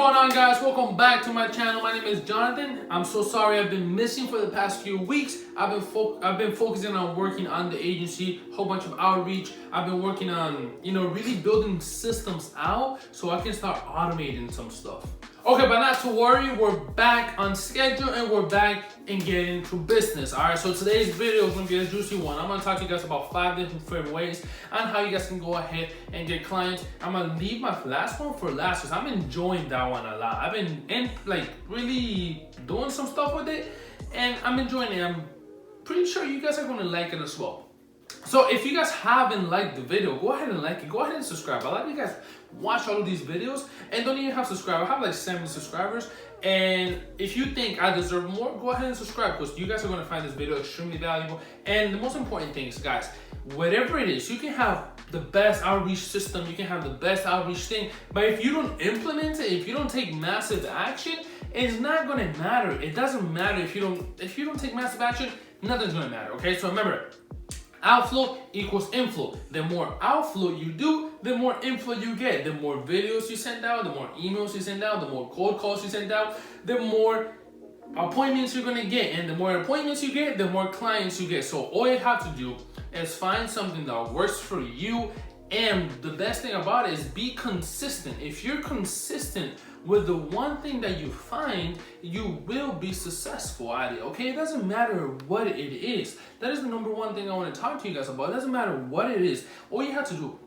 going on, guys? Welcome back to my channel. My name is Jonathan. I'm so sorry I've been missing for the past few weeks. I've been focusing on working on the agency, whole bunch of outreach. I've been working on, really building systems out so I can start automating some stuff. Okay, but not to worry, we're back on schedule and we're back and getting into business. All right, so today's video is gonna be a juicy one. I'm gonna talk to you guys about 5 different ways on how you guys can go ahead and get clients. I'm gonna leave my last one for last because I'm enjoying that one a lot. I've been really doing some stuff with it and I'm enjoying it. I'm pretty sure you guys are gonna like it as well. So if you guys haven't liked the video, go ahead and like it. Go ahead and subscribe. A lot of you guys watch all of these videos and don't even have subscribers. I have like 70 subscribers. And if you think I deserve more, go ahead and subscribe because you guys are going to find this video extremely valuable. And the most important thing is, guys, whatever it is, you can have the best outreach system, you can have the best outreach thing, but if you don't implement it, if you don't take massive action, it's not going to matter. It doesn't matter if you don't take massive action, nothing's going to matter. Okay, so remember, outflow equals inflow. The more outflow you do, the more inflow you get. The more videos you send out, the more emails you send out, the more cold calls you send out, the more appointments you're gonna get. And the more appointments you get, the more clients you get. So all you have to do is find something that works for you. And the best thing about it is be consistent. If you're consistent with the one thing that you find, you will be successful at it, okay? It doesn't matter what it is. That is the number one thing I want to talk to you guys about. It doesn't matter what it is. All you have to do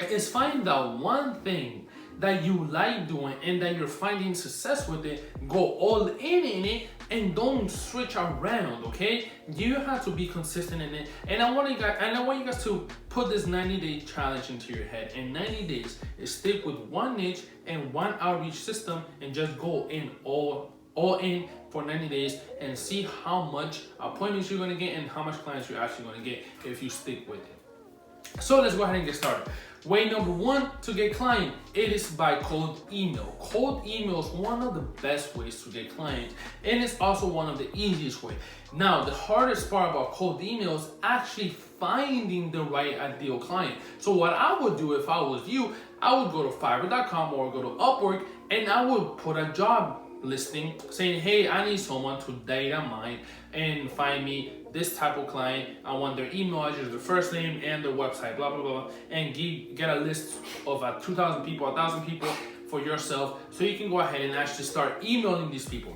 is find that one thing that you like doing and that you're finding success with it. Go all in it and don't switch around, okay? You have to be consistent in it. And I want you guys to put this 90-day challenge into your head. In 90 days, is stick with one niche and one outreach system and just go in all in for 90 days and see how much appointments you're gonna get and how much clients you're actually gonna get if you stick with it. So let's go ahead and get started. Way number one to get client, it is by cold email. Cold email is one of the best ways to get clients, and it's also one of the easiest ways. Now, the hardest part about cold email is actually finding the right ideal client. So what I would do if I was you, I would go to Fiverr.com or go to Upwork, and I would put a job listing saying, hey, I need someone to data mine and find me this type of client. I want their email address, their first name, and their website, blah, blah, blah, and get a list of 2,000 people, 1,000 people for yourself, so you can go ahead and actually start emailing these people.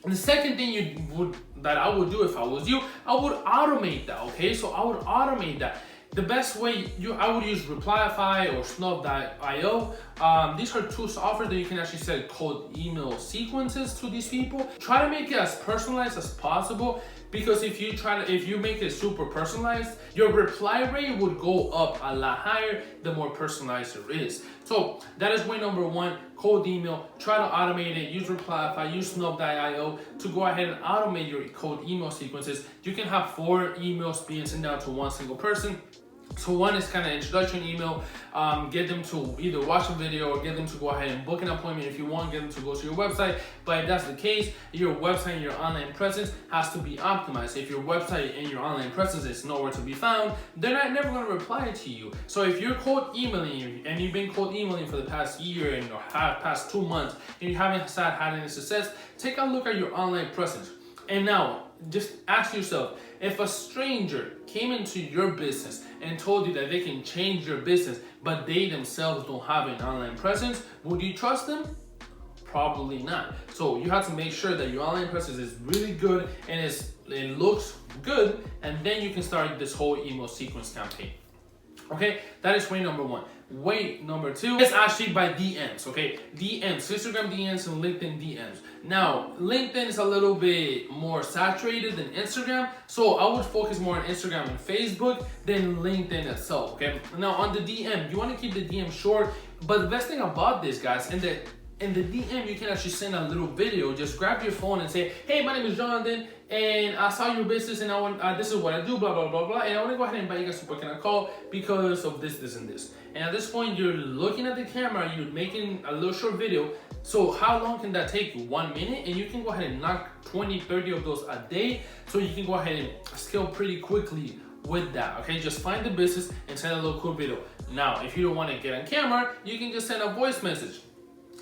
And the second thing that I would do if I was you, I would automate that, okay? So I would automate that. The best way, I would use Replyify or Smma.io. These are two software that you can actually send cold email sequences to these people. Try to make it as personalized as possible, because if you make it super personalized, your reply rate would go up a lot higher the more personalized it is. So that is way number one, cold email. Try to automate it. Use Replyify, use Smma.io to go ahead and automate your cold email sequences. You can have 4 emails being sent out to one single person. So one is kind of introduction email, get them to either watch a video or get them to go ahead and book an appointment if you want, get them to go to your website. But if that's the case, your website and your online presence has to be optimized. If your website and your online presence is nowhere to be found, they're never going to reply to you. So if you're cold emailing and you've been cold emailing for the past year and past 2 months and you haven't had any success, take a look at your online presence. And now, just ask yourself, if a stranger came into your business and told you that they can change your business, but they themselves don't have an online presence, would you trust them? Probably not. So you have to make sure that your online presence is really good and it looks good, and then you can start this whole email sequence campaign. Okay, that is way number one. Way number two is actually by DMs, okay? DMs, Instagram DMs and LinkedIn DMs. Now, LinkedIn is a little bit more saturated than Instagram, so I would focus more on Instagram and Facebook than LinkedIn itself, okay? Now, on the DM, you want to keep the DM short, but the best thing about this, guys, in the DM, you can actually send a little video. Just grab your phone and say, hey, my name is Jonathan, and I saw your business, and I want this is what I do, blah, blah, blah, blah, and I want to go ahead and invite you guys to book in a call because of this, this, and this. And at this point, you're looking at the camera, you're making a little short video. So how long can that take you? 1 minute? And you can go ahead and knock 20, 30 of those a day. So you can go ahead and scale pretty quickly with that, okay? Just find the business and send a little cool video. Now, if you don't want to get on camera, you can just send a voice message.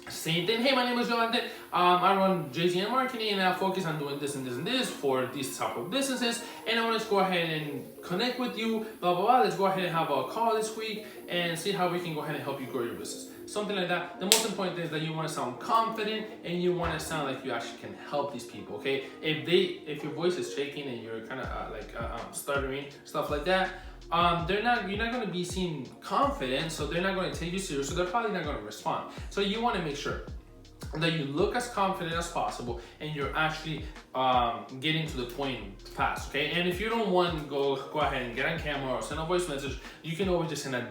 Same thing. Hey, my name is Jonathan. I run J.Zamorano marketing, and I focus on doing this and this and this for these type of businesses. And I want to go ahead and connect with you. Blah blah blah. Let's go ahead and have a call this week and see how we can go ahead and help you grow your business. Something like that. The most important thing is that you want to sound confident and you want to sound like you actually can help these people. Okay. If your voice is shaking and you're kind of stuttering, stuff like that. You're not going to be seen confident, so they're not going to take you serious, so they're probably not going to respond. So you want to make sure that you look as confident as possible and you're actually getting to the point fast, okay? And if you don't want to go ahead and get on camera or send a voice message, you can always just send a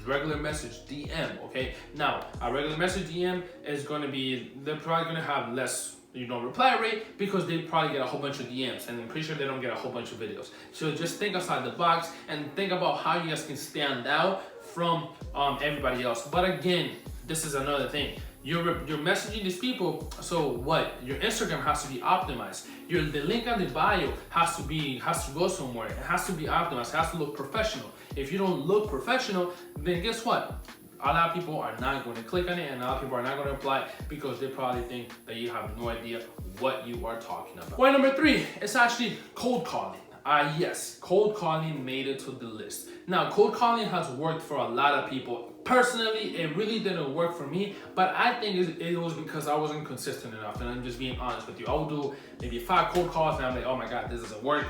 regular message DM, okay? Now, a regular message DM is going to be, they're probably going to have less reply rate because they probably get a whole bunch of DMs, and I'm pretty sure they don't get a whole bunch of videos. So just think outside the box and think about how you guys can stand out from everybody else. But again, this is another thing. You're messaging these people, so what? Your Instagram has to be optimized. The link on the bio has to go somewhere. It has to be optimized. It has to look professional. If you don't look professional, then guess what? A lot of people are not going to click on it, and a lot of people are not going to apply because they probably think that you have no idea what you are talking about. Point number 3 is actually cold calling. Yes, cold calling made it to the list. Now, cold calling has worked for a lot of people. Personally, it really didn't work for me, but I think it was because I wasn't consistent enough, and I'm just being honest with you. I would do maybe 5 cold calls, and I'm like, oh my God, this doesn't work.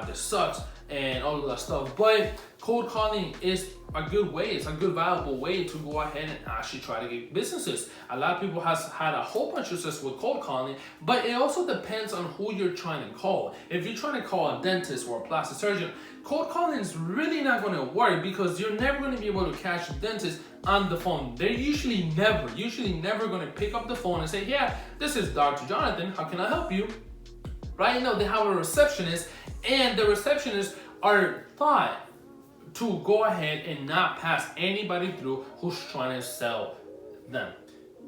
This sucks, and all of that stuff. But cold calling is a good way. It's a good, valuable way to go ahead and actually try to get businesses. A lot of people has had a whole bunch of success with cold calling, but it also depends on who you're trying to call. If you're trying to call a dentist or a plastic surgeon, cold calling is really not going to work because you're never going to be able to catch a dentist on the phone. They're usually never going to pick up the phone and say, yeah, this is Dr. Jonathan. How can I help you? Right now, they have a receptionist, and the receptionists are thought to go ahead and not pass anybody through who's trying to sell them,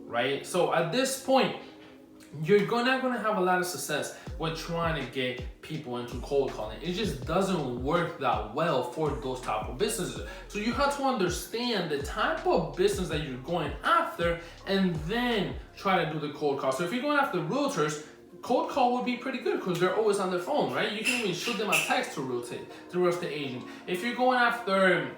right? So at this point, you're not gonna have a lot of success with trying to get people into cold calling. It just doesn't work that well for those type of businesses. So you have to understand the type of business that you're going after and then try to do the cold call. So if you're going after realtors, cold call would be pretty good because they're always on their phone, right? You can even shoot them a text to real estate agent. If you're going after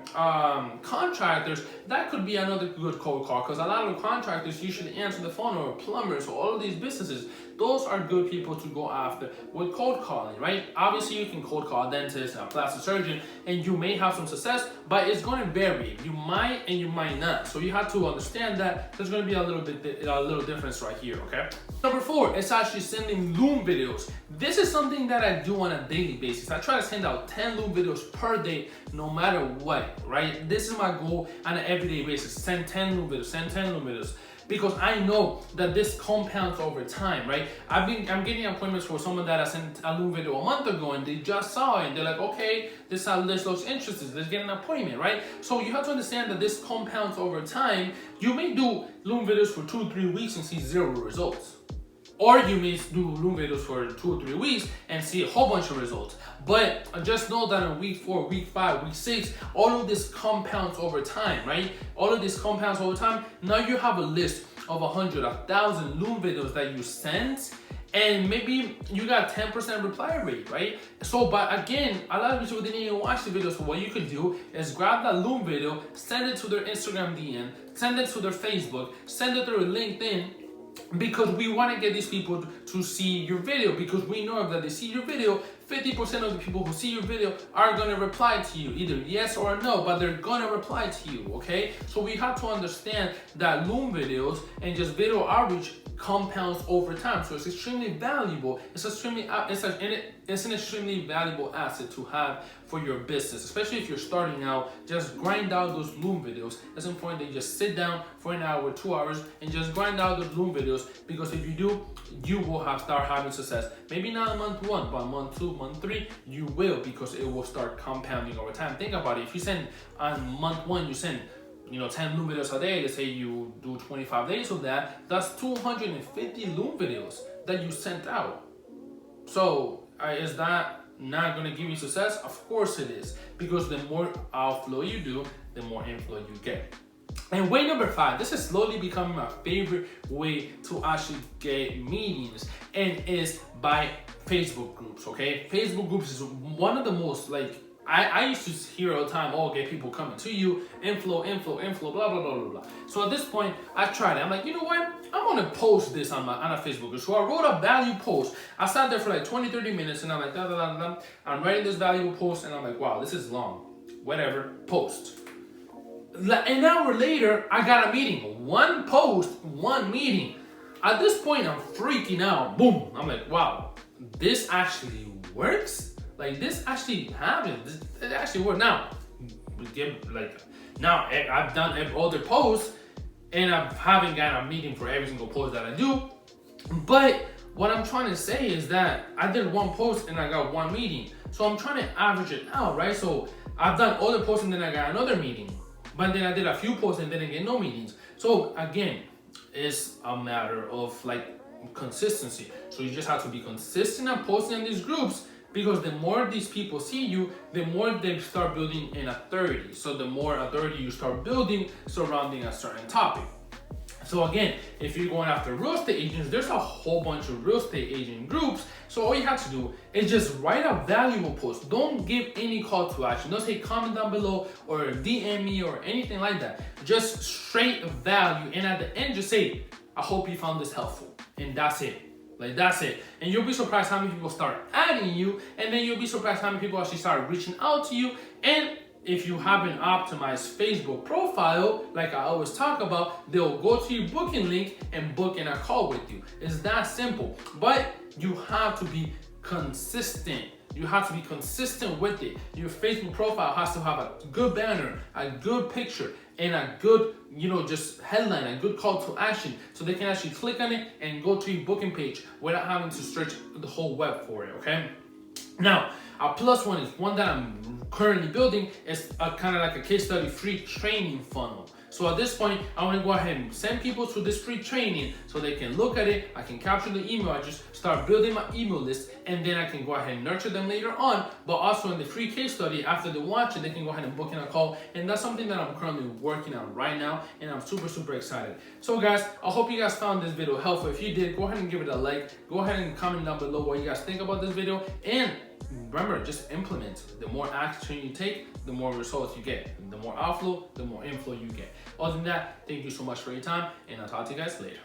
contractors, that could be another good cold call because a lot of contractors usually answer the phone, or plumbers, or all of these businesses. Those are good people to go after with cold calling, right? Obviously, you can cold call a dentist, a plastic surgeon, and you may have some success, but it's going to vary. You might and you might not. So you have to understand that there's going to be a little difference right here, okay? Number 4 is actually sending Loom videos. This is something that I do on a daily basis. I try to send out 10 Loom videos per day, no matter what, right? This is my goal on an everyday basis. Send 10 Loom videos, because I know that this compounds over time, right? I'm getting appointments for someone that I sent a Loom video a month ago, and they just saw it, and they're like, okay, this looks interesting, let's get an appointment, right? So you have to understand that this compounds over time. You may do Loom videos for 2-3 weeks and see 0 results. Or you may do Loom videos for 2 or 3 weeks and see a whole bunch of results. But just know that in week 4, week 5, week 6, all of this compounds over time, right? All of this compounds over time. Now you have a list of 100, 1,000 Loom videos that you send, and maybe you got 10% reply rate, right? So, but again, a lot of people didn't even watch the videos. So what you could do is grab that Loom video, send it to their Instagram DM, send it to their Facebook, send it through LinkedIn, because we want to get these people to see your video, because we know that they see your video, 50% of the people who see your video are going to reply to you, either yes or no, but they're going to reply to you, okay? So we have to understand that Loom videos and just video outreach compounds over time. So it's extremely valuable. It's an extremely valuable asset to have for your business, especially if you're starting out. Just grind out those Loom videos. It's important that you just sit down for an hour, 2 hours, and just grind out those Loom videos, because if you do, you will start having success. Maybe not month 1, but month 2, month 3, you will, because it will start compounding over time. Think about it. If you send on month 1, you send 10 Loom videos a day. Let's say you do 25 days of that. That's 250 Loom videos that you sent out. So is that not going to give you success? Of course it is, because the more outflow you do, the more inflow you get. And way number 5, this is slowly becoming my favorite way to actually get meetings, and is by Facebook groups, okay? Facebook groups is one of the most, like, I used to hear all the time, oh, get people coming to you, inflow, blah, blah, blah, blah, blah. So at this point, I tried it. I'm like, you know what? I'm gonna post this on a Facebook group. So I wrote a value post. I sat there for like 20, 30 minutes, and I'm like, da, da, da, da. I'm writing this valuable post, and I'm like, wow, this is long. Whatever, post. An hour later, I got a meeting. One post, one meeting. At this point, I'm freaking out. Boom. I'm like, wow, this actually works? Like, this actually happens. It actually works. Now, I've done all the posts, and I haven't got a meeting for every single post that I do. But what I'm trying to say is that I did one post and I got one meeting. So I'm trying to average it out, right? So I've done all the posts and then I got another meeting. But then I did a few posts and didn't get no meetings. So again, it's a matter of like consistency. So you just have to be consistent and posting in these groups, because the more these people see you, the more they start building an authority. So the more authority you start building surrounding a certain topic. So again, if you're going after real estate agents, there's a whole bunch of real estate agent groups. So all you have to do is just write a valuable post. Don't give any call to action. Don't say comment down below or DM me or anything like that. Just straight value. And at the end, just say, I hope you found this helpful. And that's it. Like, that's it. And you'll be surprised how many people start adding you. And then you'll be surprised how many people actually start reaching out to you. And if you have an optimized Facebook profile, like I always talk about, they'll go to your booking link and book in a call with you. It's that simple. But you have to be consistent. You have to be consistent with it. Your Facebook profile has to have a good banner, a good picture, and a good, just headline, a good call to action, so they can actually click on it and go to your booking page without having to search the whole web for it, okay? Now, our plus one is one that I'm currently building. Is a kind of like a case study free training funnel. So at this point, I want to go ahead and send people to this free training so they can look at it. I can capture the email. I just start building my email list, and then I can go ahead and nurture them later on. But also in the free case study, after they watch it, they can go ahead and book in a call. And that's something that I'm currently working on right now, and I'm super, super excited. So guys, I hope you guys found this video helpful. If you did, go ahead and give it a like. Go ahead and comment down below what you guys think about this video. And remember, just implement. The more action you take, the more results you get. The more outflow, the more inflow you get. Other than that, thank you so much for your time, and I'll talk to you guys later.